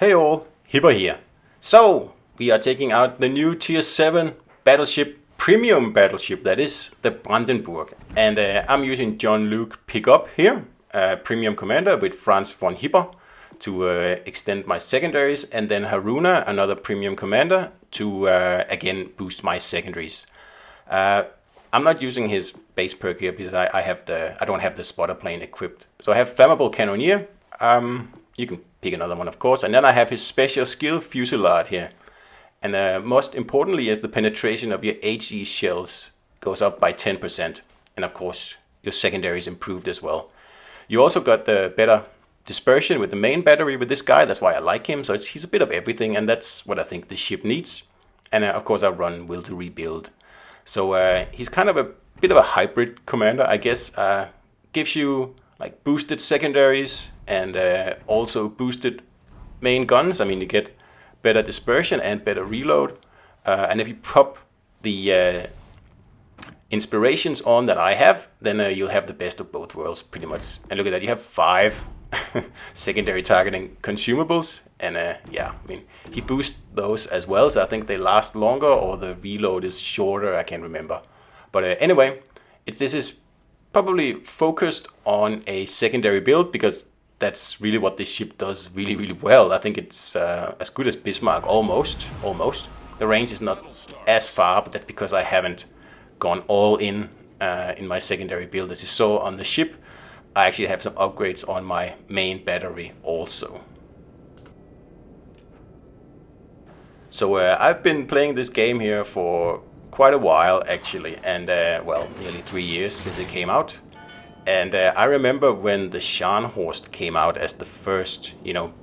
Hey all, Hipper here. So, we are taking out the new Tier 7 battleship, premium battleship, that is the Brandenburg. And I'm using John-Luc Pickup here, premium commander with Franz von Hipper to extend my secondaries, and then Haruna, another premium commander, to again boost my secondaries. I'm not using his base perk here because I don't have the spotter plane equipped. So I have flammable cannoneer. You can pick another one, of course, and then I have his special skill fusillade here. And most importantly is the penetration of your HE shells goes up by 10%, and of course your secondary is improved as well. You also got the better dispersion with the main battery with this guy. That's why I like him. So he's a bit of everything, and that's what I think the ship needs. And of course I run Will to Rebuild. So he's kind of a bit of a hybrid commander, I guess. Gives you like boosted secondaries and also boosted main guns. I mean, you get better dispersion and better reload. And if you pop the inspirations on that I have, then you'll have the best of both worlds, pretty much. And look at that, you have 5 secondary targeting consumables. And yeah, I mean, he boosts those as well, so I think they last longer, or the reload is shorter, I can't remember. But anyway, this is probably focused on a secondary build, because that's really what this ship does really, really well. I think it's as good as Bismarck, almost. The range is not as far, but that's because I haven't gone all in my secondary build. As you saw on the ship, I actually have some upgrades on my main battery also. So I've been playing this game here for quite a while actually, and well, nearly 3 years since it came out. And I remember when the Scharnhorst came out as the first,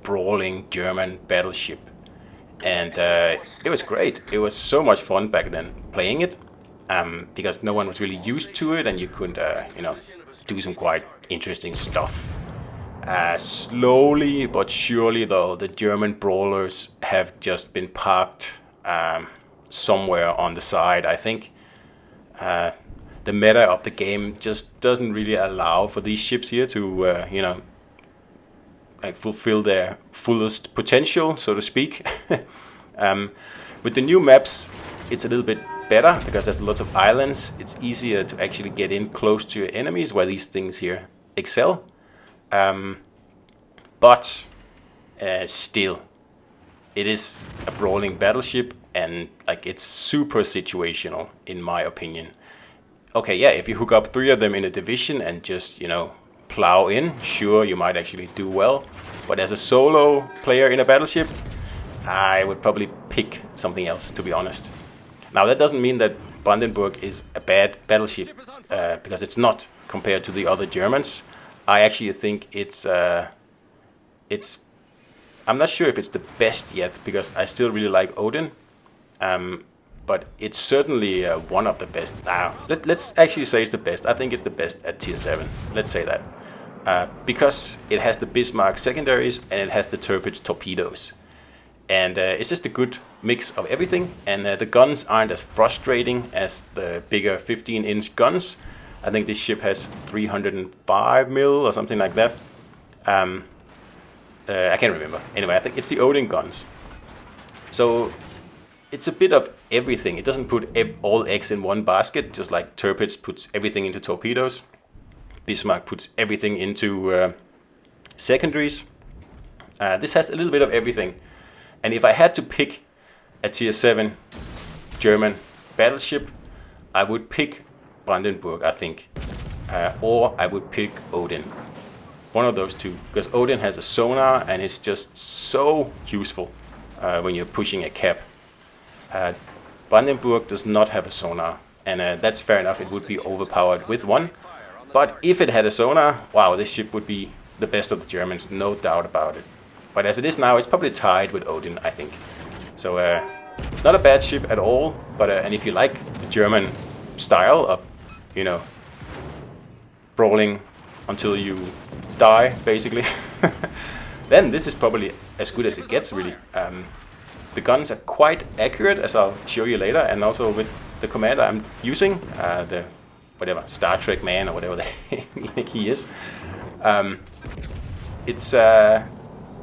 brawling German battleship. And it was great. It was so much fun back then playing it, because no one was really used to it, and you could, do some quite interesting stuff. Slowly but surely, though, the German brawlers have just been parked somewhere on the side. I think the meta of the game just doesn't really allow for these ships here to, like fulfill their fullest potential, so to speak. With the new maps, it's a little bit better because there's lots of islands. It's easier to actually get in close to your enemies, where these things here excel. But still, it is a brawling battleship, and like it's super situational in my opinion. Okay, yeah, if you hook up 3 of them in a division and just, plow in, sure, you might actually do well. But as a solo player in a battleship, I would probably pick something else, to be honest. Now, that doesn't mean that Brandenburg is a bad battleship, because it's not compared to the other Germans. I actually think it's I'm not sure if it's the best yet, because I still really like Odin. But it's certainly one of the best. Let's actually say it's the best. I think it's the best at Tier 7. Let's say that. Because it has the Bismarck secondaries and it has the Tirpitz torpedoes. And it's just a good mix of everything. And the guns aren't as frustrating as the bigger 15-inch guns. I think this ship has 305 mil or something like that. I can't remember. Anyway, I think it's the Odin guns. So it's a bit of everything. It doesn't put all eggs in one basket, just like Tirpitz puts everything into torpedoes. Bismarck puts everything into secondaries. This has a little bit of everything. And if I had to pick a Tier 7 German battleship, I would pick Brandenburg, I think. Or I would pick Odin. One of those two. Because Odin has a sonar, and it's just so useful when you're pushing a cap. Brandenburg does not have a sonar, and that's fair enough. It would be overpowered with one. But if it had a sonar, wow, this ship would be the best of the Germans, no doubt about it. But as it is now, it's probably tied with Odin, I think. So not a bad ship at all. But and if you like the German style of, brawling until you die, basically, then this is probably as good as it gets, really. The guns are quite accurate, as I'll show you later, and also with the commander I'm using, the whatever Star Trek man or whatever he is. It's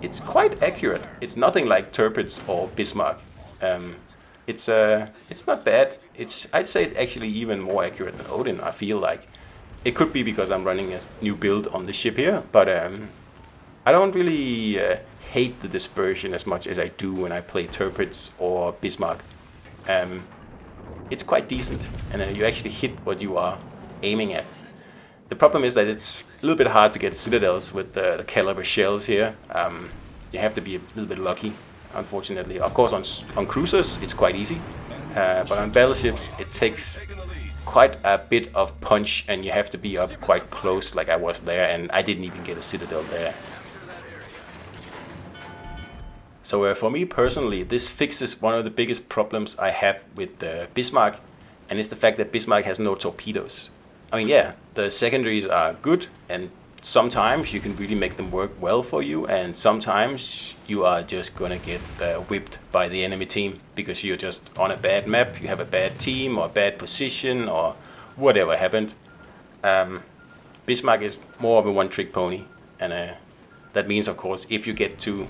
it's quite accurate. It's nothing like Tirpitz or Bismarck. It's not bad. I'd say it's actually even more accurate than Odin. I feel like it could be because I'm running a new build on the ship here, but I don't really hate the dispersion as much as I do when I play Tirpitz or Bismarck. It's quite decent, and you actually hit what you are aiming at. The problem is that it's a little bit hard to get citadels with the caliber shells here. You have to be a little bit lucky, unfortunately. Of course, on cruisers, it's quite easy. But on battleships, it takes quite a bit of punch, and you have to be up quite close like I was there, and I didn't even get a citadel there. So for me personally, this fixes one of the biggest problems I have with Bismarck, and it's the fact that Bismarck has no torpedoes. I mean, yeah, the secondaries are good, and sometimes you can really make them work well for you, and sometimes you are just gonna get whipped by the enemy team because you're just on a bad map, you have a bad team or a bad position or whatever happened. Bismarck is more of a one-trick pony, and that means, of course, if you get to,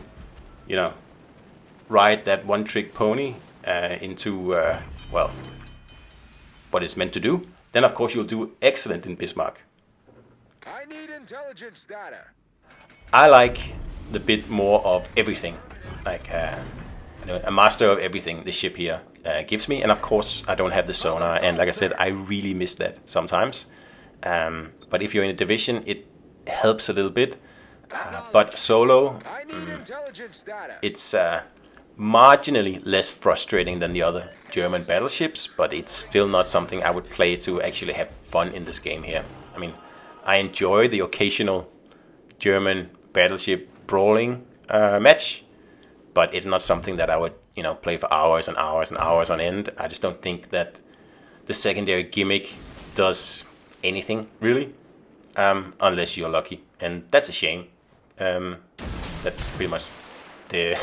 ride that one-trick pony into, well, what it's meant to do, then of course you'll do excellent in Bismarck. I need intelligence data. I like the bit more of everything, like a master of everything the ship here gives me, and of course I don't have the sonar, and like I said, I really miss that sometimes. But if you're in a division, it helps a little bit, but solo, it's marginally less frustrating than the other German battleships, but it's still not something I would play to actually have fun in this game here. I mean, I enjoy the occasional German battleship brawling match, but it's not something that I would, play for hours and hours and hours on end. I just don't think that the secondary gimmick does anything, really, unless you're lucky, and that's a shame. That's pretty much the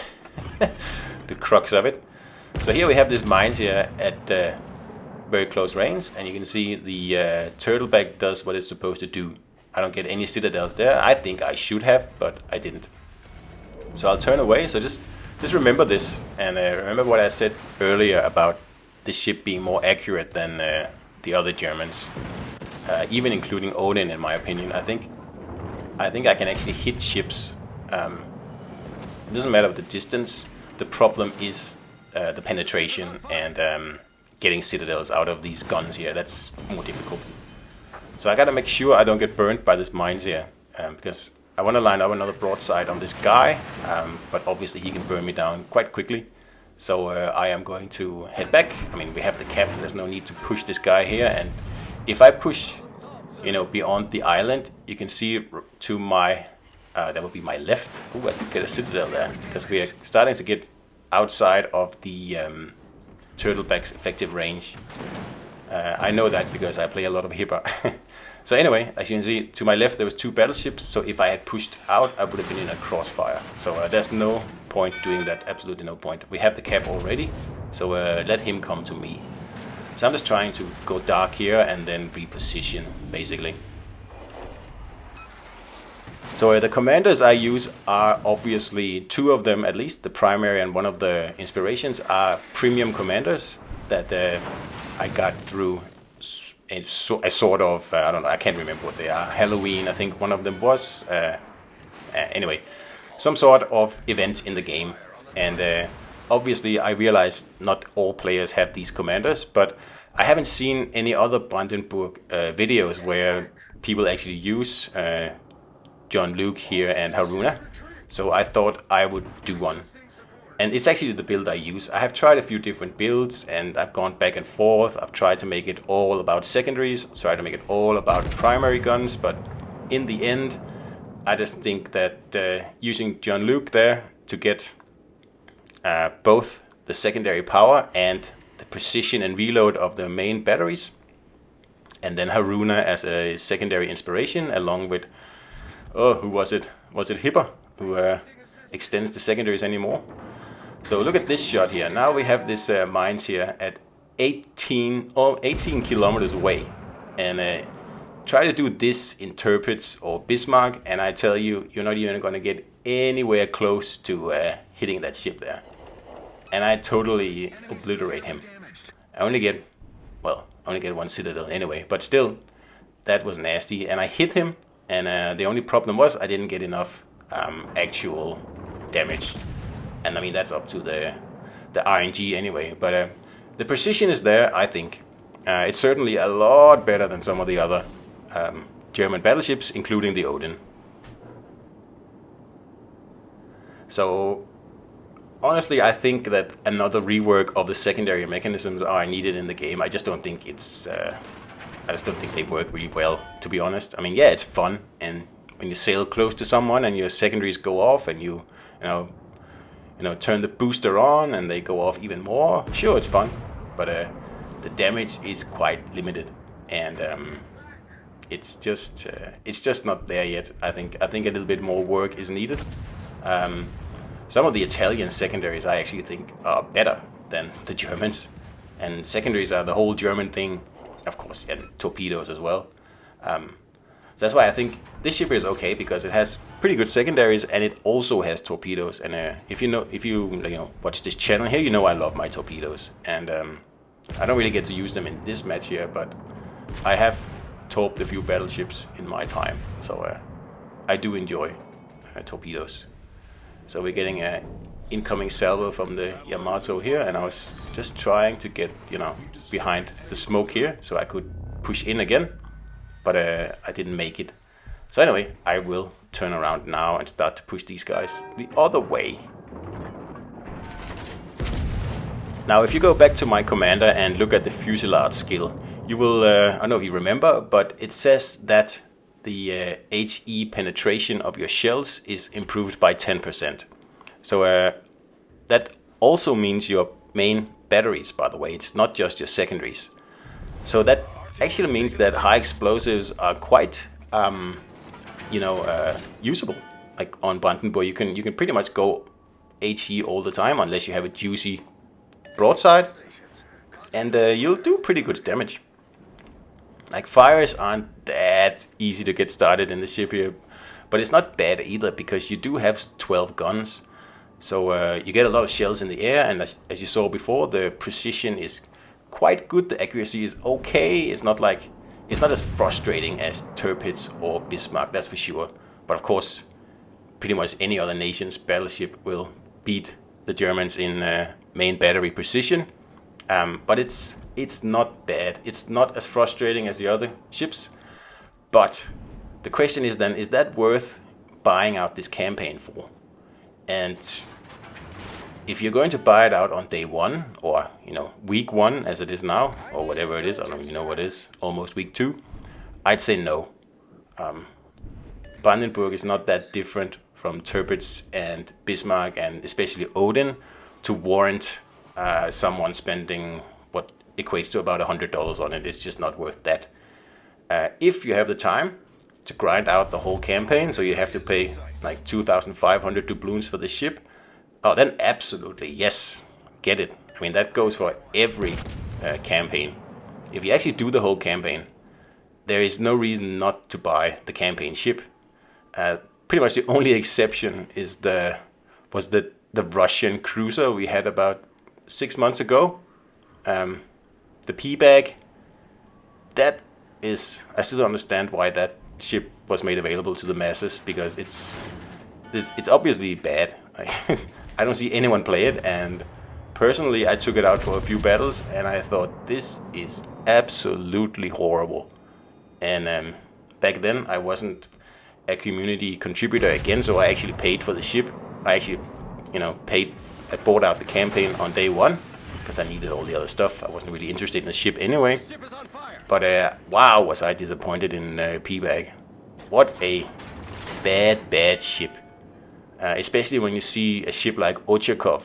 the crux of it. So here we have this mines here at very close range, and you can see the turtleback does what it's supposed to do. I don't get any citadels there. I think I should have, but I didn't. So I'll turn away. So just remember this, and remember what I said earlier about the ship being more accurate than the other Germans, even including Odin, in my opinion. I think I can actually hit ships. It doesn't matter the distance. The problem is the penetration and getting citadels out of these guns here. That's more difficult. So I gotta make sure I don't get burnt by this mines here, because I want to line up another broadside on this guy, but obviously he can burn me down quite quickly. So I am going to head back. I mean, we have the cap, there's no need to push this guy here, and if I push, beyond the island, you can see to my, that would be my left. Ooh, I did get a citadel there, because we are starting to get outside of the turtleback's effective range. I know that because I play a lot of Hipper. So anyway, as you can see, to my left there was 2 battleships, so if I had pushed out, I would have been in a crossfire. So there's no point doing that, absolutely no point. We have the cap already, so let him come to me. So I'm just trying to go dark here and then reposition, basically. So the commanders I use are obviously 2 of them at least. The primary and one of the inspirations are premium commanders that I got through a sort of, I don't know, I can't remember what they are. Halloween, I think one of them was. Anyway, some sort of event in the game. And obviously I realized not all players have these commanders, but I haven't seen any other Brandenburg videos where people actually use Jean-Luc here and Haruna, so I thought I would do one. And it's actually the build I use. I have tried a few different builds and I've gone back and forth. I've tried to make it all about secondaries, tried to make it all about primary guns, but in the end I just think that using Jean-Luc there to get both the secondary power and the precision and reload of the main batteries, and then Haruna as a secondary inspiration along with, who was it? Was it Hipper who extends the secondaries anymore? So look at this shot here. Now we have this mines here at 18 kilometers away, and try to do this in Tirpitz or Bismarck, and I tell you, you're not even going to get anywhere close to hitting that ship there. And I totally obliterate him. I only get one citadel anyway, but still, that was nasty. And I hit him, and the only problem was I didn't get enough actual damage. And I mean, that's up to the RNG anyway, but the precision is there, I think. It's certainly a lot better than some of the other German battleships, including the Odin. So honestly, I think that another rework of the secondary mechanisms are needed in the game. I just don't think it's I just don't think they work really well, to be honest. I mean, yeah, it's fun, and when you sail close to someone and your secondaries go off, and you turn the booster on and they go off even more, sure, it's fun, but the damage is quite limited, and it's just not there yet. I think a little bit more work is needed. Some of the Italian secondaries I actually think are better than the Germans, and secondaries are the whole German thing, of course, and torpedoes as well. So that's why I think this ship is okay, because it has pretty good secondaries and it also has torpedoes. And if you watch this channel here, you know I love my torpedoes, and I don't really get to use them in this match here, but I have torped a few battleships in my time, so I do enjoy torpedoes. So we're getting an incoming salvo from the Yamato here, and I was just trying to get behind the smoke here so I could push in again, but I didn't make it. So anyway, I will turn around now and start to push these guys the other way. Now if you go back to my commander and look at the fusillade skill, you will, I don't know if you remember, but it says that the HE penetration of your shells is improved by 10%. So that also means your main batteries, by the way. It's not just your secondaries. So that actually means that high explosives are quite, usable. Like on Brandenburg, you can pretty much go HE all the time, unless you have a juicy broadside, and you'll do pretty good damage. Like, fires aren't that easy to get started in the ship here, but it's not bad either, because you do have 12 guns. So you get a lot of shells in the air, and as you saw before, the precision is quite good. The accuracy is okay. It's not as frustrating as Tirpitz or Bismarck, that's for sure. But of course, pretty much any other nation's battleship will beat the Germans in main battery precision. But it's not bad. It's not as frustrating as the other ships. But the question is then, is that worth buying out this campaign for? And if you're going to buy it out on day one, or week one as it is now, or whatever it is, I don't even know what it is, almost week two, I'd say no. Brandenburg is not that different from Tirpitz and Bismarck, and especially Odin, to warrant someone spending what equates to about $100 on it. It's just not worth that. If you have the time to grind out the whole campaign, so you have to pay like 2,500 doubloons for the ship, oh, then absolutely, yes, get it. I mean, that goes for every campaign. If you actually do the whole campaign, there is no reason not to buy the campaign ship. Pretty much the only exception was the Russian cruiser we had about 6 months ago. The P-Bag, that is, I still don't understand why that ship was made available to the masses, because it's obviously bad. I don't see anyone play it, and personally I took it out for a few battles and I thought, this is absolutely horrible. And back then I wasn't a community contributor again, so I actually paid for the ship. I actually I bought out the campaign on day one because I needed all the other stuff. I wasn't really interested in the ship anyway. But wow, was I disappointed in P-Bag. What a bad ship. Especially when you see a ship like Ochakov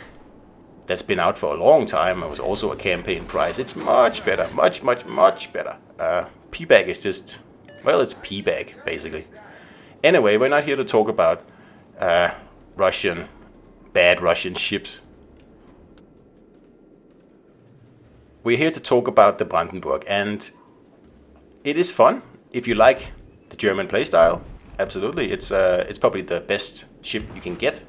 that's been out for a long time. It was also a campaign price. It's much better, much better. P-Bag is just, well, it's P-Bag basically. Anyway, we're not here to talk about bad Russian ships. We're here to talk about the Brandenburg, and it is fun if you like the German playstyle. absolutely. It's probably the best ship you can get,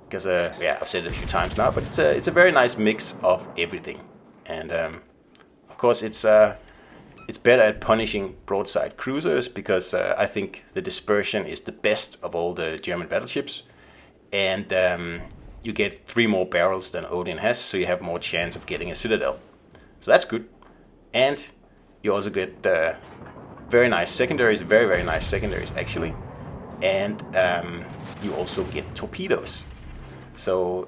because yeah, I've said it a few times now, but it's a very nice mix of everything, and of course it's better at punishing broadside cruisers, because I think the dispersion is the best of all the German battleships, and you get 3 more barrels than Odin has, so you have more chance of getting a citadel. So that's good, and you also get very nice secondaries, very nice secondaries actually, and you also get torpedoes. So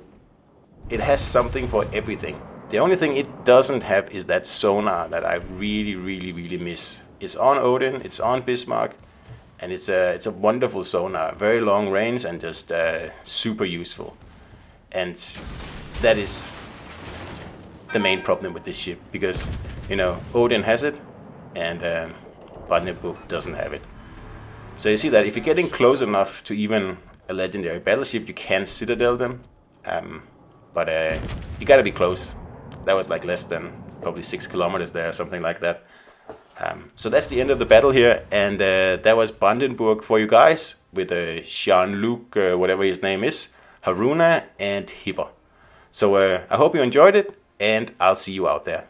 it has something for everything. The only thing it doesn't have is that sonar that I really miss. It's on Odin, it's on Bismarck, and it's a wonderful sonar, very long range and just super useful. And that is the main problem with this ship, because Odin has it and Brandenburg doesn't have it. So you see that if you're getting close enough to even a legendary battleship, you can citadel them, but you gotta be close. That was like less than probably 6 kilometers there, or something like that. So that's the end of the battle here, and that was Brandenburg for you guys, with Jean-Luc, whatever his name is, Haruna, and Hipper. So I hope you enjoyed it, and I'll see you out there.